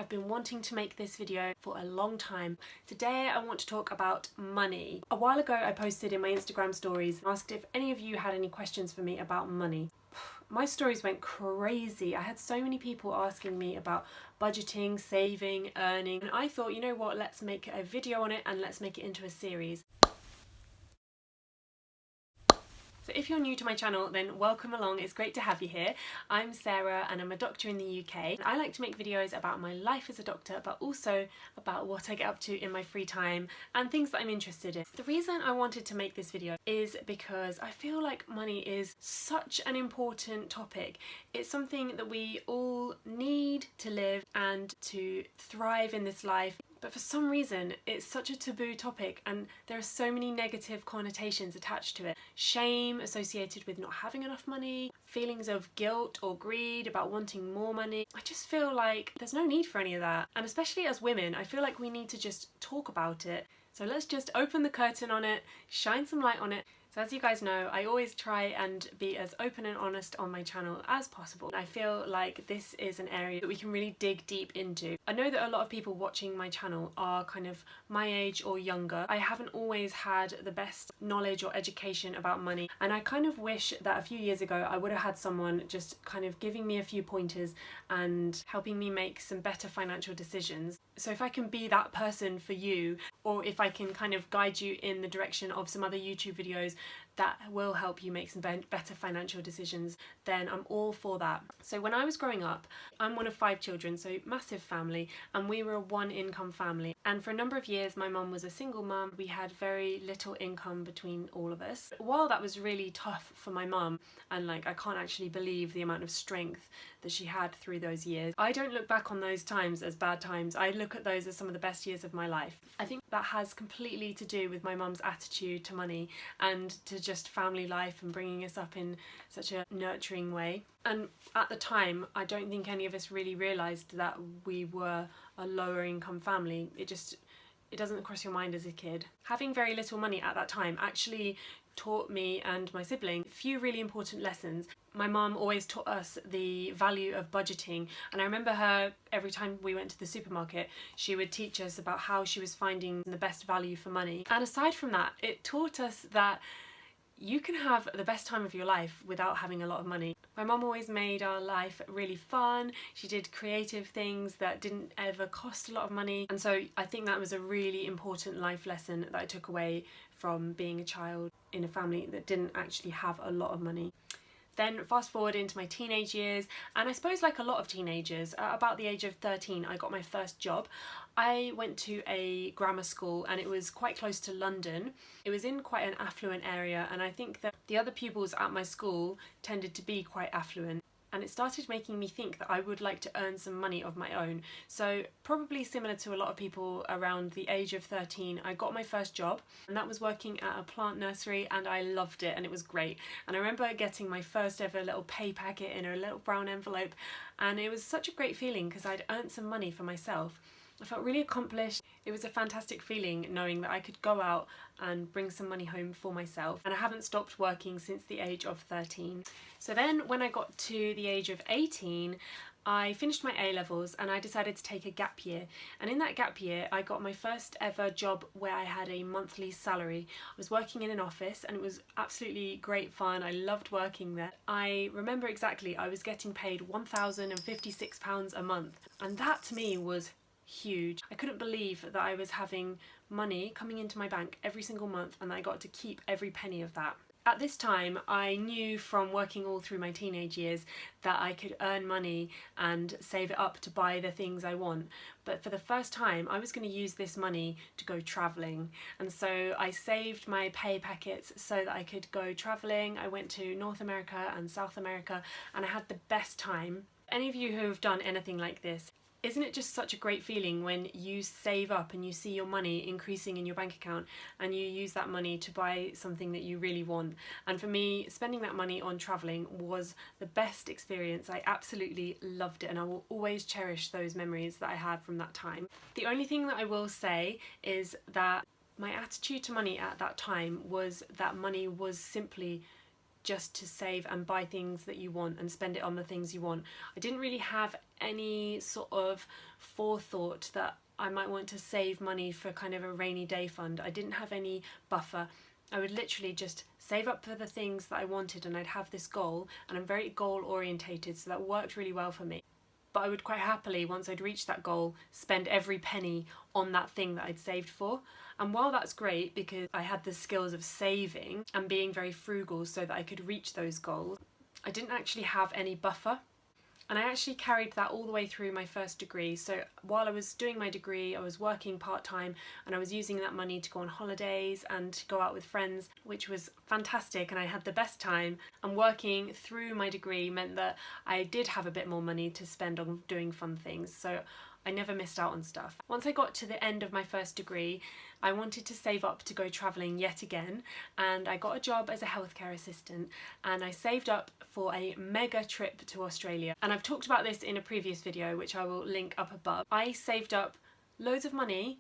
I've been wanting to make this video for a long time. Today I want to talk about money. A while ago I posted in my Instagram stories and asked if any of you had any questions for me about money. My stories went crazy. I had so many people asking me about budgeting, saving, earning, and I thought, you know what, let's make a video on it and let's make it into a series. So if you're new to my channel, then welcome along. It's great to have you here. I'm Sarah and I'm a doctor in the UK. And I like to make videos about my life as a doctor, but also about what I get up to in my free time and things that I'm interested in. The reason I wanted to make this video is because I feel like money is such an important topic. It's something that we all need to live and to thrive in this life. But for some reason, it's such a taboo topic and there are so many negative connotations attached to it. Shame associated with not having enough money, feelings of guilt or greed about wanting more money. I just feel like there's no need for any of that. And especially as women, I feel like we need to just talk about it. So let's just open the curtain on it, shine some light on it. So as you guys know, I always try and be as open and honest on my channel as possible. I feel like this is an area that we can really dig deep into. I know that a lot of people watching my channel are kind of my age or younger. I haven't always had the best knowledge or education about money, and I kind of wish that a few years ago I would have had someone just kind of giving me a few pointers and helping me make some better financial decisions. So if I can be that person for you, or if I can kind of guide you in the direction of some other YouTube videos that will help you make some better financial decisions, then I'm all for that. So when I was growing up, I'm one of 5 children, so massive family, and we were a one-income family. And for a number of years, my mum was a single mum. We had very little income between all of us. While that was really tough for my mum, and like I can't actually believe the amount of strength that she had through those years, I don't look back on those times as bad times. I look at those as some of the best years of my life. I think that has completely to do with my mum's attitude to money and to just family life and bringing us up in such a nurturing way. And at the time, I don't think any of us really realised that we were a lower income family. It doesn't cross your mind as a kid. Having very little money at that time actually taught me and my sibling a few really important lessons. My mum always taught us the value of budgeting, and I remember her every time we went to the supermarket, she would teach us about how she was finding the best value for money. And aside from that, it taught us that you can have the best time of your life without having a lot of money. My mum always made our life really fun. She did creative things that didn't ever cost a lot of money. And so I think that was a really important life lesson that I took away from being a child in a family that didn't actually have a lot of money. Then fast forward into my teenage years, and I suppose like a lot of teenagers, at about the age of 13, I got my first job. I went to a grammar school and it was quite close to London. It was in quite an affluent area, and I think that the other pupils at my school tended to be quite affluent. And it started making me think that I would like to earn some money of my own. So probably similar to a lot of people around the age of 13, I got my first job, and that was working at a plant nursery, and I loved it and it was great. And I remember getting my first ever little pay packet in a little brown envelope, and it was such a great feeling because I'd earned some money for myself. I felt really accomplished. It was a fantastic feeling knowing that I could go out and bring some money home for myself, and I haven't stopped working since the age of 13. So then when I got to the age of 18, I finished my A-levels and I decided to take a gap year. And in that gap year, I got my first ever job where I had a monthly salary. I was working in an office and it was absolutely great fun. I loved working there. I remember exactly, I was getting paid £1,056 a month. And that to me was huge. I couldn't believe that I was having money coming into my bank every single month and that I got to keep every penny of that. At this time, I knew from working all through my teenage years that I could earn money and save it up to buy the things I want. But for the first time, I was going to use this money to go travelling. And so I saved my pay packets so that I could go travelling. I went to North America and South America and I had the best time. Any of you who have done anything like this, isn't it just such a great feeling when you save up and you see your money increasing in your bank account and you use that money to buy something that you really want? And for me, spending that money on travelling was the best experience. I absolutely loved it and I will always cherish those memories that I had from that time. The only thing that I will say is that my attitude to money at that time was that money was simply just to save and buy things that you want and spend it on the things you want. I didn't really have any sort of forethought that I might want to save money for kind of a rainy day fund. I didn't have any buffer. I would literally just save up for the things that I wanted, and I'd have this goal, and I'm very goal orientated, so that worked really well for me. But I would quite happily, once I'd reached that goal, spend every penny on that thing that I'd saved for. And while that's great because I had the skills of saving and being very frugal so that I could reach those goals, I didn't actually have any buffer. And I actually carried that all the way through my first degree. So while I was doing my degree, I was working part-time, and I was using that money to go on holidays and to go out with friends, which was fantastic, and I had the best time. And working through my degree meant that I did have a bit more money to spend on doing fun things. So I never missed out on stuff. Once I got to the end of my first degree, I wanted to save up to go travelling yet again, and I got a job as a healthcare assistant, and I saved up for a mega trip to Australia. And I've talked about this in a previous video, which I will link up above. I saved up loads of money,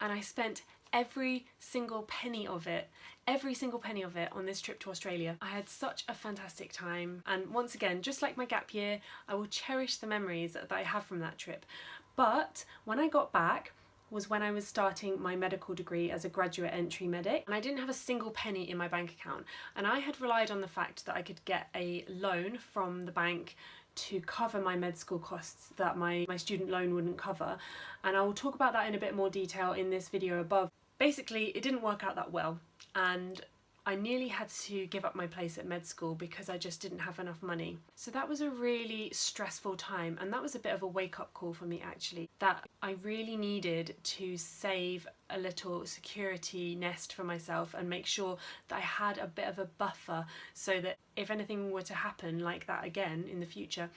and I spent every single penny of it on this trip to Australia. I had such a fantastic time, and once again, just like my gap year, I will cherish the memories that I have from that trip. But when I got back was when I was starting my medical degree as a graduate entry medic, and I didn't have a single penny in my bank account, and I had relied on the fact that I could get a loan from the bank to cover my med school costs that my student loan wouldn't cover, and I will talk about that in a bit more detail in this video above. Basically, it didn't work out that well, and I nearly had to give up my place at med school because I just didn't have enough money. So that was a really stressful time, and that was a bit of a wake-up call for me actually, that I really needed to save a little security nest for myself and make sure that I had a bit of a buffer so that if anything were to happen like that again in the future,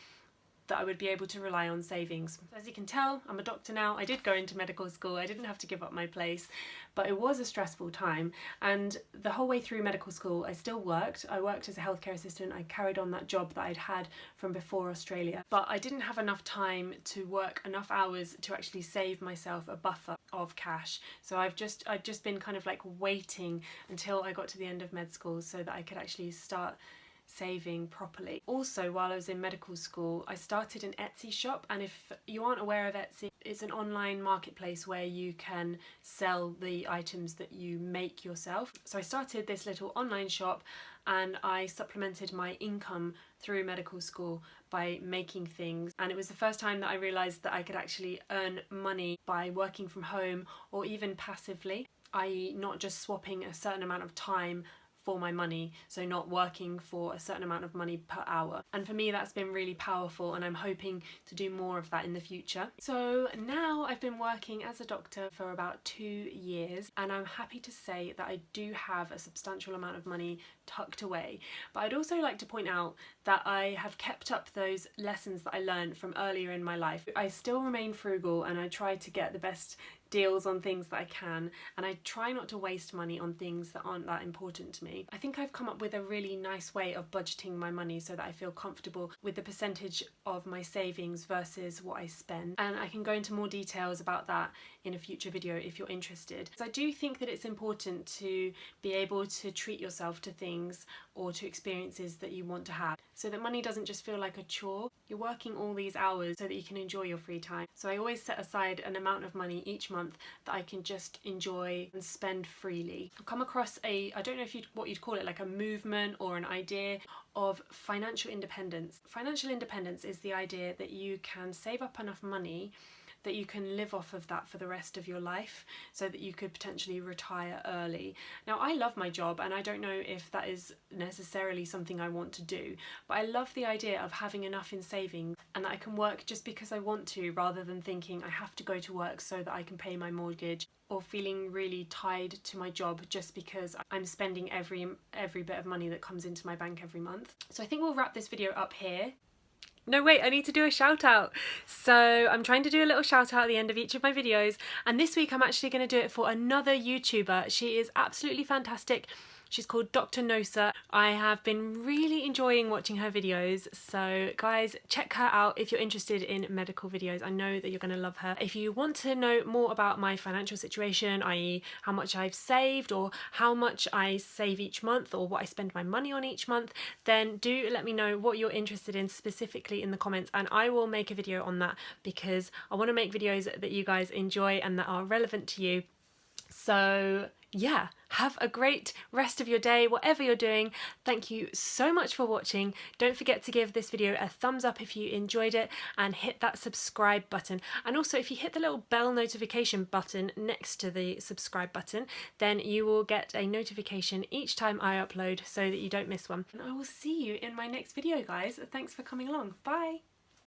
that I would be able to rely on savings. As you can tell, I'm a doctor now. I did go into medical school. I didn't have to give up my place, but it was a stressful time. And the whole way through medical school, I still worked. I worked as a healthcare assistant. I carried on that job that I'd had from before Australia, but I didn't have enough time to work enough hours to actually save myself a buffer of cash. So I'd just been kind of like waiting until I got to the end of med school so that I could actually start saving properly. Also, while I was in medical school, I started an Etsy shop, and if you aren't aware of Etsy, it's an online marketplace where you can sell the items that you make yourself. So I started this little online shop, and I supplemented my income through medical school by making things, and it was the first time that I realised that I could actually earn money by working from home or even passively, i.e. not just swapping a certain amount of time for my money, so not working for a certain amount of money per hour. And for me, that's been really powerful, and I'm hoping to do more of that in the future. So now I've been working as a doctor for about 2 years, and I'm happy to say that I do have a substantial amount of money tucked away. But I'd also like to point out that I have kept up those lessons that I learned from earlier in my life. I still remain frugal, and I try to get the best deals on things that I can, and I try not to waste money on things that aren't that important to me. I think I've come up with a really nice way of budgeting my money so that I feel comfortable with the percentage of my savings versus what I spend, and I can go into more details about that in a future video if you're interested. So I do think that it's important to be able to treat yourself to things or to experiences that you want to have, so that money doesn't just feel like a chore. You're working all these hours so that you can enjoy your free time. So I always set aside an amount of money each month that I can just enjoy and spend freely. I've come across I don't know what you'd call it, like a movement or an idea of financial independence. Financial independence is the idea that you can save up enough money that you can live off of that for the rest of your life, so that you could potentially retire early. Now, I love my job, and I don't know if that is necessarily something I want to do, but I love the idea of having enough in savings and that I can work just because I want to, rather than thinking I have to go to work so that I can pay my mortgage, or feeling really tied to my job just because I'm spending every bit of money that comes into my bank every month. So I think we'll wrap this video up here. No, wait, I need to do a shout out. So I'm trying to do a little shout out at the end of each of my videos, and this week I'm actually going to do it for another YouTuber. She is absolutely fantastic. She's called Dr. Nosa. I have been really enjoying watching her videos, so guys, check her out if you're interested in medical videos. I know that you're going to love her. If you want to know more about my financial situation, i.e. how much I've saved or how much I save each month or what I spend my money on each month, then do let me know what you're interested in specifically in the comments, and I will make a video on that because I want to make videos that you guys enjoy and that are relevant to you. So yeah, have a great rest of your day, whatever you're doing. Thank you so much for watching. Don't forget to give this video a thumbs up if you enjoyed it, and hit that subscribe button. And also, if you hit the little bell notification button next to the subscribe button, then you will get a notification each time I upload so that you don't miss one. And I will see you in my next video, guys. Thanks for coming along. Bye.